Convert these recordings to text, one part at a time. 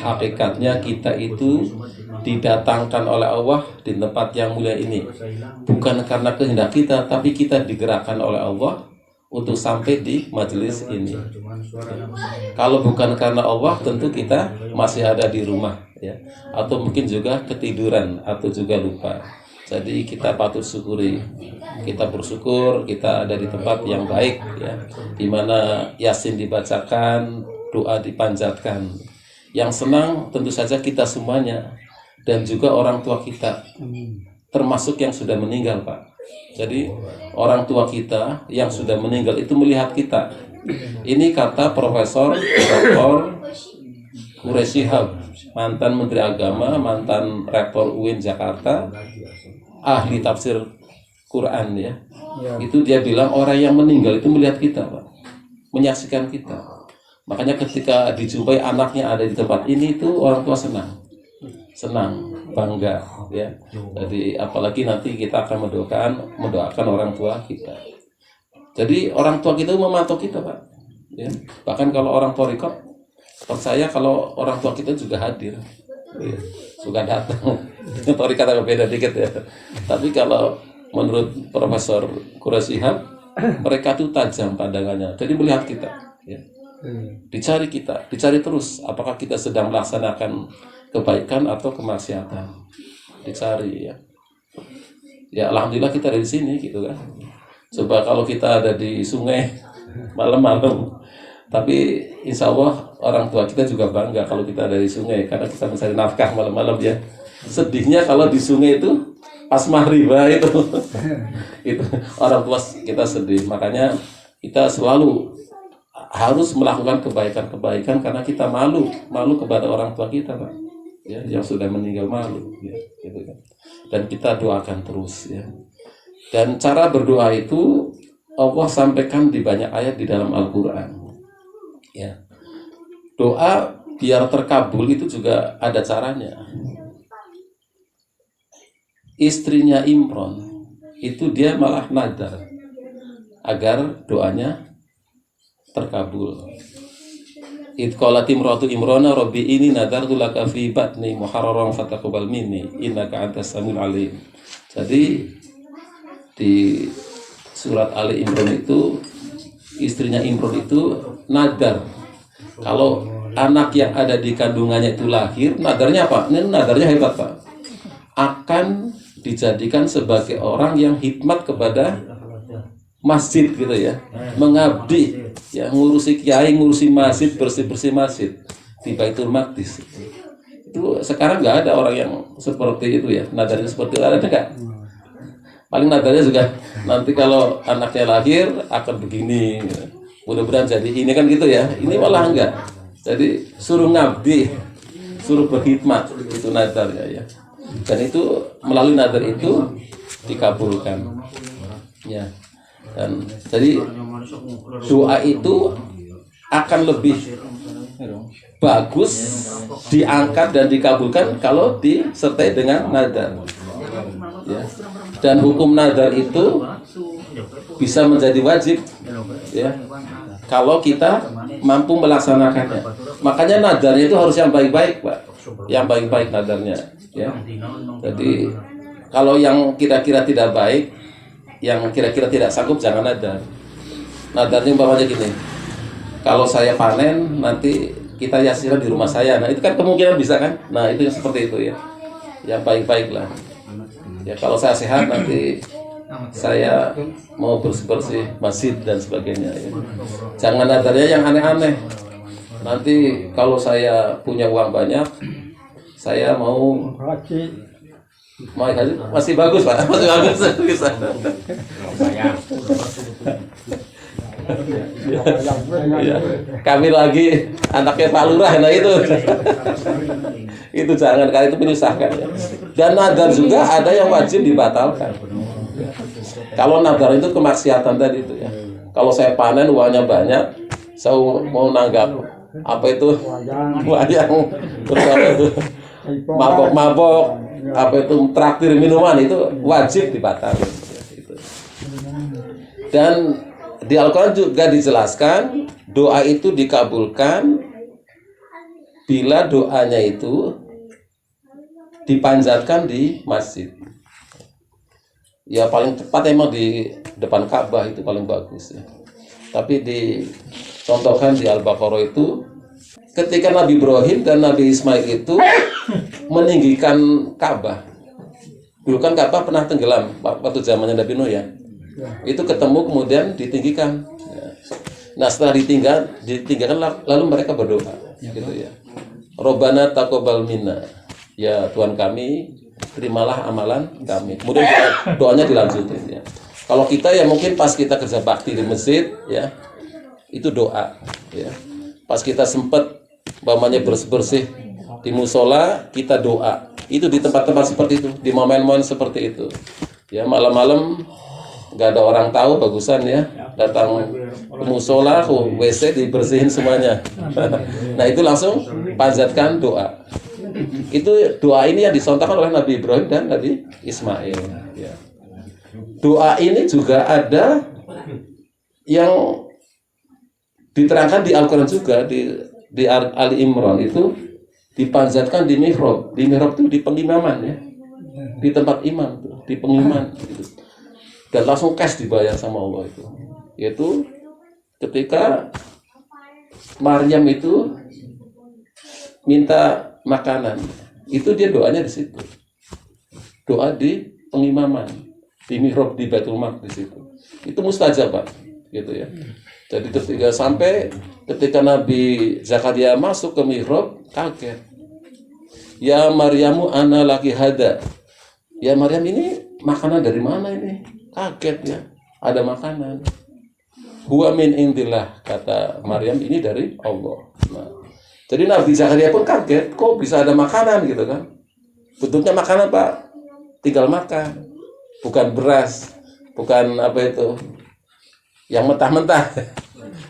hakikatnya kita itu didatangkan oleh Allah di tempat yang mulia ini bukan karena kehendak kita, tapi kita digerakkan oleh Allah untuk sampai di majelis ini. Kalau bukan karena Allah, tentu kita masih ada di rumah, ya, atau mungkin juga ketiduran atau juga lupa. Jadi kita patut syukuri, kita bersyukur kita ada di tempat yang baik, ya, di mana Yasin dibacakan, doa dipanjatkan. Yang senang tentu saja kita semuanya dan juga orang tua kita, termasuk yang sudah meninggal, Pak. Jadi orang tua kita yang sudah meninggal itu melihat kita. Ini kata Profesor Dr. Quraish Shihab, mantan Menteri Agama, mantan Rektor UIN Jakarta, ahli tafsir Quran, ya. Itu dia bilang orang yang meninggal itu melihat kita, Pak, menyaksikan kita. Makanya ketika dijumpai anaknya ada di tempat ini, itu orang tua senang, bangga, ya. Jadi apalagi nanti kita akan mendoakan orang tua kita. Jadi orang tua kita memantau kita, Pak, ya. Bahkan kalau orang torikot percaya kalau orang tua kita juga hadir, ya, suka datang. Torikot agak beda dikit, ya. Tapi kalau menurut Profesor Quraish Shihab, mereka tuh tajam pandangannya. Jadi melihat kita, ya. Dicari terus apakah kita sedang melaksanakan kebaikan atau kemaksiatan. Dicari, ya. Ya alhamdulillah kita ada di sini, gitu kan. Coba kalau kita ada di sungai malam-malam, tapi insya Allah orang tua kita juga bangga kalau kita ada di sungai, karena kita mencari nafkah malam-malam, ya. Sedihnya kalau di sungai itu pas maghrib, itu itu orang tua kita sedih. Makanya kita selalu harus melakukan kebaikan karena kita malu kepada orang tua kita, Pak, ya, yang sudah meninggal, malu, ya, gitu kan. Dan kita doakan terus, ya. Dan cara berdoa itu Allah sampaikan di banyak ayat di dalam Al-Quran, ya. Doa biar terkabul itu juga ada caranya. Istrinya Imron itu dia malah nadar agar doanya terkabul. Id qalat imratu Imrana rabbi ini nadartu laka fi batni muharraran fataqabbal minni innaka antas samiul alim. Jadi di surat Ali Imran itu istrinya Imran itu nadar kalau anak yang ada di kandungannya itu lahir, nadarnya apa? Ini nadarnya hebat, Pak. Akan dijadikan sebagai orang yang hikmat kepada masjid, gitu, ya, mengabdi, ya, ngurusi kiai, ngurusi masjid, bersih masjid di Baitul Maqdis. Itu sekarang nggak ada orang yang seperti itu, ya, nadarnya seperti itu, ada nggak? Paling nadarnya juga nanti kalau anaknya lahir akan begini, gitu. Mudah-mudahan jadi ini, kan, gitu, ya. Ini malah enggak. Jadi suruh ngabdi, suruh berkhidmat, itu nadarnya, ya. Dan itu melalui nadar itu dikabulkan, ya. Dan jadi doa itu akan lebih bagus diangkat dan dikabulkan kalau disertai dengan nadar, ya. Dan hukum nadar itu bisa menjadi wajib, ya, kalau kita mampu melaksanakannya. Makanya nadarnya itu harus yang baik-baik, Pak, yang baik-baik nadarnya, ya. Jadi kalau yang kira-kira tidak baik, yang kira-kira tidak sanggup, jangan nadar. Nadarnya umpamanya gini, kalau saya panen nanti kita yasiran di rumah saya. Nah itu kan kemungkinan bisa, kan. Nah itu yang seperti itu, ya, yang baik-baik lah, ya. Kalau saya sehat nanti saya mau bersih masjid dan sebagainya, ya. Jangan nadarnya yang aneh-aneh. Nanti kalau saya punya uang banyak, saya mau masih bagus, Pak, masih bagus bisa. Ya. Kami lagi anaknya Pak Lurah, nah itu jangan, karena itu menyusahkan, ya. Dan nadar juga ada yang wajib dibatalkan. Kalau nadar itu kemaksiatan tadi itu, ya. Kalau saya panen uangnya banyak, saya mau nanggap apa itu wayang, terus apa itu mabok, apa itu traktir minuman, itu wajib dibatalkan, gitu. Dan di Al-Quran juga dijelaskan doa itu dikabulkan bila doanya itu dipanjatkan di masjid. Ya paling tepat emang di depan Ka'bah itu paling bagus ya. Tapi dicontohkan di Al-Baqarah itu ketika Nabi Ibrahim dan Nabi Ismail itu meninggikan Ka'bah. Dulu kan Ka'bah pernah tenggelam waktu zamannya Nabi Nuh ya. Itu ketemu kemudian ditinggikan. Nah setelah ditinggalkan lalu mereka berdoa gitu ya. Robbana taqabbal minna. Ya Tuhan kami, terimalah amalan kami. Kemudian doanya dilanjutin ya. Kalau kita ya mungkin pas kita kerja bakti di masjid ya, itu doa ya. Pas kita sempat umpamanya bersih-bersih di musola, kita doa. Itu di tempat-tempat seperti itu, di momen-momen seperti itu. Ya malam-malam nggak ada orang tahu, bagusan ya datang ke musola, ke WC dibersihin semuanya. Nah itu langsung panjatkan doa. Itu doa ini yang disontakan oleh Nabi Ibrahim dan Nabi Ismail ya. Doa ini juga ada yang diterangkan di Al-Quran juga di Ali Imran itu dipanjatkan di mihrab. Di mihrab itu di pengimaman ya, di tempat imam tuh, di pengimaman gitu. Dan langsung cash dibayar sama Allah itu, yaitu ketika Maryam itu minta makanan, itu dia doanya di situ, doa di pengimaman, di mihrab di Baitul Maqdis itu mustajab Pak, gitu ya. Jadi ketika Nabi Zakaria masuk ke mihrab, kaget. Ya Maryamu ana laki hada. Ya Maryam, ini makanan dari mana ini? Kaget ya, ada makanan. Huwa min indillah, kata Maryam, ini dari Allah. Nah, jadi Nabi Zakaria pun kaget, kok bisa ada makanan gitu kan? Bentuknya makanan Pak, tinggal makan, bukan beras, bukan apa itu, yang mentah-mentah,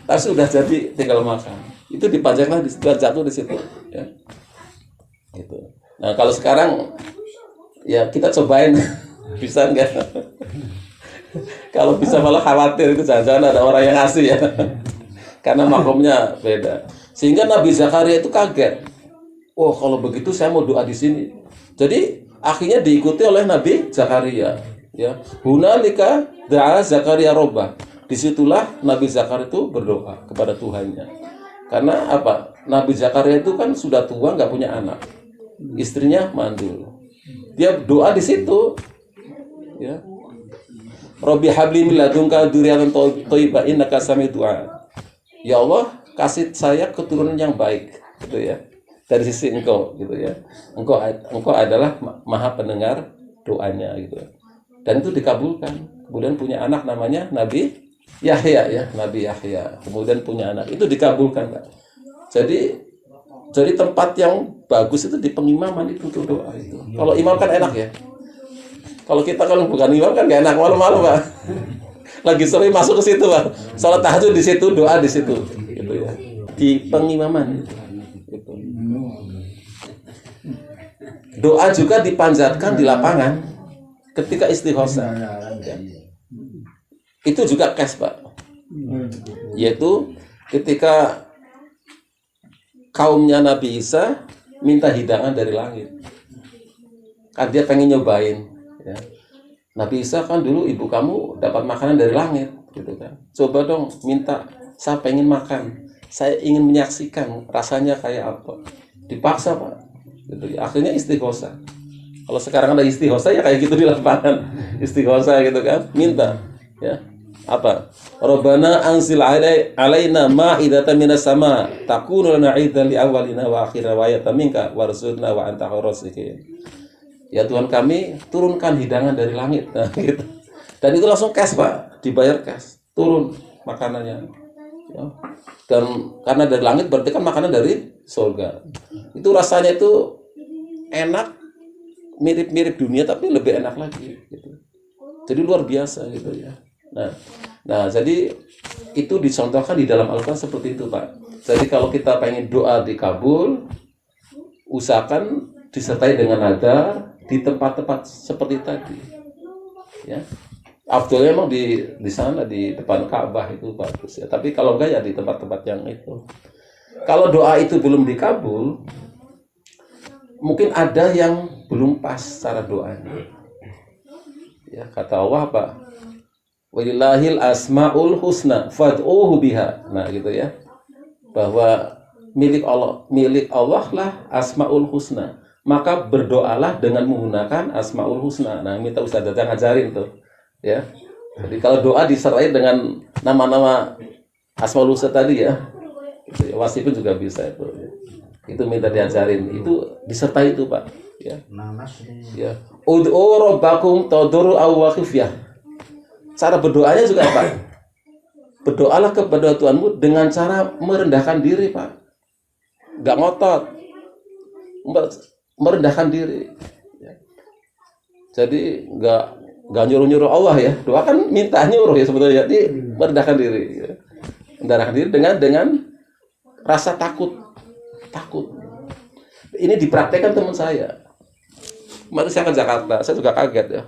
tapi sudah jadi tinggal makan. Itu dipanjatkan jatuh di situ. Ya. Gitu. Nah kalau sekarang ya kita cobain, bisa nggak? Kalau bisa malah khawatir itu jangan-jangan ada orang yang ngasih ya, karena makomnya beda. Sehingga Nabi Zakaria itu kaget. Oh kalau begitu saya mau doa di sini. Jadi akhirnya diikuti oleh Nabi Zakaria. Ya, hunalika da'a Zakaria robbah. Disitulah Nabi Zakaria itu berdoa kepada Tuhannya. Karena apa? Nabi Zakaria itu kan sudah tua, nggak punya anak. Istrinya mandul. Dia doa di situ. Ya. Robbi habli min ladunka dzurriyyatan thayyibah innaka sami'ud du'a. Ya Allah, kasih saya keturunan yang baik, gitu ya, dari sisi Engkau, gitu ya. Engkau adalah Maha pendengar doanya, gitu. Dan itu dikabulkan. Kemudian punya anak namanya Nabi Yahya ya, Nabi Yahya. Kemudian punya anak, itu dikabulkan, Pak. Jadi tempat yang bagus itu di pengimaman itu tuh doa itu. Kalau imam kan enak ya. Kalau kita kalau bukan imam kan gak enak, malu-malu Pak. Lagi sering masuk ke situ Pak. Salat tahajud di situ, doa di situ, gitu ya. Di pengimaman. Gitu. Doa juga dipanjatkan di lapangan ketika istighosa. Ya. Itu juga kes Pak. Yaitu ketika kaumnya Nabi Isa minta hidangan dari langit. Kan dia pengen nyobain. Ya. Nabi Isa kan dulu ibu kamu dapat makanan dari langit, gitu kan. Coba dong minta, saya pengen makan, saya ingin menyaksikan rasanya kayak apa. Dipaksa Pak. Gitu. Akhirnya istighosa. Kalau sekarang ada istighosa ya kayak gitu di lapangan, istighosa gitu kan, minta. Ya. Apa? Rabbana anzil alaina ma'idatan minas sama takunu lana 'idan li awwalina wa akhirina wa ayatan minka warzuqna wa anta khairur raziqin. Ya Tuhan kami, turunkan hidangan dari langit. Nah, gitu. Dan itu langsung cash Pak, dibayar cash, turun makanannya. Ya. Dan karena dari langit berarti kan makanan dari surga. Itu rasanya itu enak, mirip-mirip dunia tapi lebih enak lagi. Gitu. Jadi luar biasa gitu ya. Nah, jadi itu dicontohkan di dalam Al-Quran seperti itu Pak. Jadi kalau kita pengen doa dikabul, usahakan disertai dengan nada di tempat-tempat seperti tadi. Ya. Afdolnya memang di sana di depan Ka'bah itu bagus ya. Tapi kalau enggak ya di tempat-tempat yang itu. Kalau doa itu belum dikabul, mungkin ada yang belum pas cara doanya. Ya, kata Allah apa? Walillahil asmaul husna fad'uhu biha. Nah, gitu ya. Bahwa milik Allah lah asmaul husna. Maka berdoalah dengan menggunakan asmaul husna. Nah, minta Ustaz Dadang ngajarin tuh, ya. Jadi kalau doa disertai dengan nama-nama asmaul husna tadi ya. Gitu ya. Wasifin juga bisa itu. Ya. Itu minta diajarin. Itu disertai itu, Pak. Ya. Ya. Ud'u rabbakum tadurru aw khifyah. Cara berdoanya juga, Pak. Berdoalah kepada Tuhanmu dengan cara merendahkan diri, Pak. Nggak ngotot. Merendahkan diri. Ya. Jadi nggak nyuruh-nyuruh Allah ya. Doa kan minta nyuruh ya sebetulnya. Jadi merendahkan diri. Ya. Merendahkan diri dengan rasa takut. Ini dipraktekkan teman saya. Kemarin saya ke Jakarta, saya juga kaget ya.